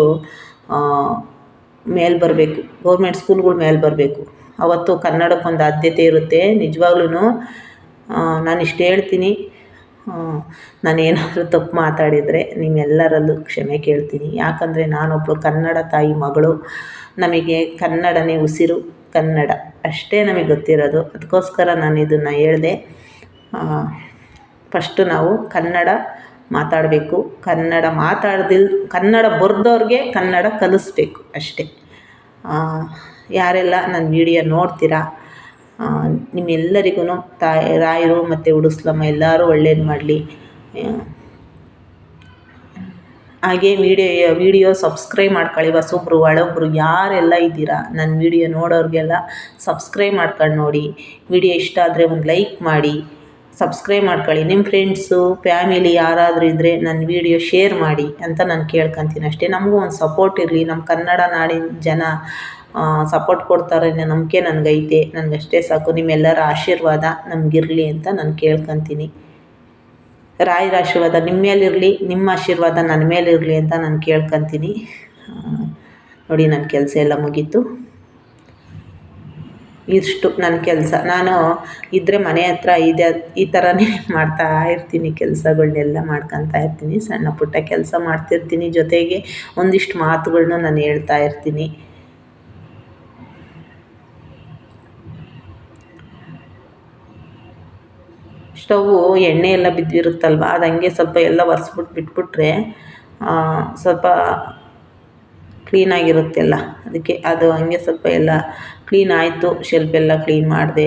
Speaker 1: ಮೇಲೆ ಬರಬೇಕು. ಗೌರ್ಮೆಂಟ್ ಸ್ಕೂಲ್ಗಳು ಮೇಲೆ ಬರಬೇಕು. ಅವತ್ತು ಕನ್ನಡಕ್ಕೊಂದು ಆದ್ಯತೆ ಇರುತ್ತೆ. ನಿಜವಾಗ್ಲೂ ನಾನು ಇಷ್ಟು ಹೇಳ್ತೀನಿ. ನಾನೇನಾದರೂ ತಪ್ಪು ಮಾತಾಡಿದರೆ ನಿಮ್ಮೆಲ್ಲರಲ್ಲೂ ಕ್ಷಮೆ ಕೇಳ್ತೀನಿ. ಯಾಕಂದರೆ ನಾನೊಬ್ಬಳು ಕನ್ನಡ ತಾಯಿ ಮಗಳು. ನಮಗೆ ಕನ್ನಡನೇ ಉಸಿರು, ಕನ್ನಡ ಅಷ್ಟೇ ನಮಗೆ ಗೊತ್ತಿರೋದು. ಅದಕ್ಕೋಸ್ಕರ ನಾನು ಇದನ್ನು ಹೇಳಿದೆ. ಫಸ್ಟು ನಾವು ಕನ್ನಡ ಮಾತಾಡಬೇಕು. ಕನ್ನಡ ಬರೆದವ್ರಿಗೆ ಕನ್ನಡ ಕಲಿಸ್ಬೇಕು ಅಷ್ಟೇ. ಯಾರೆಲ್ಲ ನನ್ನ ವಿಡಿಯೋ ನೋಡ್ತೀರಾ, ನಿಮ್ಮೆಲ್ಲರಿಗೂ ರಾಯರು ಮತ್ತು ಉಡುಸ್ಲಮ್ಮ ಎಲ್ಲರೂ ಒಳ್ಳೇದು ಮಾಡಲಿ. ಹಾಗೆ ವಿಡಿಯೋ ಸಬ್ಸ್ಕ್ರೈಬ್ ಮಾಡ್ಕೊಳ್ಳಿ. ಹೊಸೊಬ್ರು ಹಳಬ್ರು ಯಾರೆಲ್ಲ ಇದ್ದೀರಾ ನನ್ನ ವಿಡಿಯೋ ನೋಡೋರಿಗೆಲ್ಲ ಸಬ್ಸ್ಕ್ರೈಬ್ ಮಾಡ್ಕೊಂಡು ನೋಡಿ. ವಿಡಿಯೋ ಇಷ್ಟ ಆದರೆ ಒಂದು ಲೈಕ್ ಮಾಡಿ, ಸಬ್ಸ್ಕ್ರೈಬ್ ಮಾಡ್ಕೊಳ್ಳಿ. ನಿಮ್ಮ ಫ್ರೆಂಡ್ಸು ಫ್ಯಾಮಿಲಿ ಯಾರಾದರೂ ಇದ್ದರೆ ನನ್ನ ವಿಡಿಯೋ ಶೇರ್ ಮಾಡಿ ಅಂತ ನಾನು ಕೇಳ್ಕೊತೀನಿ ಅಷ್ಟೇ. ನಮಗೂ ಒಂದು ಸಪೋರ್ಟ್ ಇರಲಿ. ನಮ್ಮ ಕನ್ನಡ ನಾಡಿನ ಜನ ಸಪೋರ್ಟ್ ಕೊಡ್ತಾರೆ ಅನ್ನೋ ನಂಬಿಕೆ ನನಗೈತೆ. ನನಗಷ್ಟೇ ಸಾಕು. ನಿಮ್ಮೆಲ್ಲರ ಆಶೀರ್ವಾದ ನಮಗಿರಲಿ ಅಂತ ನಾನು ಕೇಳ್ಕೊತೀನಿ. ರಾಯರ ಆಶೀರ್ವಾದ ನಿಮ್ಮ ಮೇಲಿರಲಿ, ನಿಮ್ಮ ಆಶೀರ್ವಾದ ನನ್ನ ಮೇಲಿರಲಿ ಅಂತ ನಾನು ಕೇಳ್ಕೊತೀನಿ. ನೋಡಿ, ನನ್ನ ಕೆಲಸ ಎಲ್ಲ ಮುಗೀತು. ಇಷ್ಟು ನನ್ನ ಕೆಲಸ. ನಾನು ಇದ್ದರೆ ಮನೆ ಹತ್ರ ಈ ಥರನೇ ಮಾಡ್ತಾ ಇರ್ತೀನಿ. ಕೆಲಸಗಳ್ನೆಲ್ಲ ಮಾಡ್ಕೊತಾ ಇರ್ತೀನಿ. ಸಣ್ಣ ಪುಟ್ಟ ಕೆಲಸ ಮಾಡ್ತಿರ್ತೀನಿ. ಜೊತೆಗೆ ಒಂದಿಷ್ಟು ಮಾತುಗಳನ್ನೂ ನಾನು ಹೇಳ್ತಾ ಇರ್ತೀನಿ. ಸ್ಟವ್ವು ಎಣ್ಣೆ ಎಲ್ಲ ಬಿದ್ದಿರುತ್ತಲ್ವ, ಅದು ಹಂಗೆ ಸ್ವಲ್ಪ ಎಲ್ಲ ಬಿಟ್ಬಿಟ್ರೆ ಸ್ವಲ್ಪ ಕ್ಲೀನಾಗಿರುತ್ತೆಲ್ಲ. ಅದಕ್ಕೆ ಅದು ಹಂಗೆ ಸ್ವಲ್ಪ ಎಲ್ಲ ಕ್ಲೀನ್ ಆಯಿತು. ಶೆಲ್ಫೆಲ್ಲ ಕ್ಲೀನ್ ಮಾಡಿದೆ.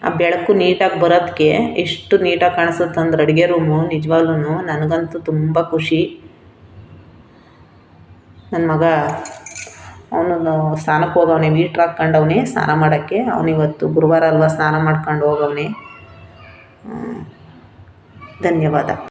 Speaker 1: ಆ ಬೆಳಕು ನೀಟಾಗಿ ಬರೋದಕ್ಕೆ ಎಷ್ಟು ನೀಟಾಗಿ ಕಾಣಿಸುತ್ತಂದ್ರೆ ಅಡುಗೆ ರೂಮು. ನಿಜವಾಗ್ಲೂ ನನಗಂತೂ ತುಂಬ ಖುಷಿ. ನನ್ನ ಮಗ ಅವನು ಸ್ನಾನಕ್ಕೆ ಹೋಗವನೆ, ಮೀಟ್ರ್ ಹಾಕ್ಕೊಂಡವನೇ ಸ್ನಾನ ಮಾಡೋಕ್ಕೆ. ಅವನಿವತ್ತು ಗುರುವಾರ ಅಲ್ವಾ, ಸ್ನಾನ ಮಾಡ್ಕೊಂಡು ಹೋಗವನೆ. ಧನ್ಯವಾದ.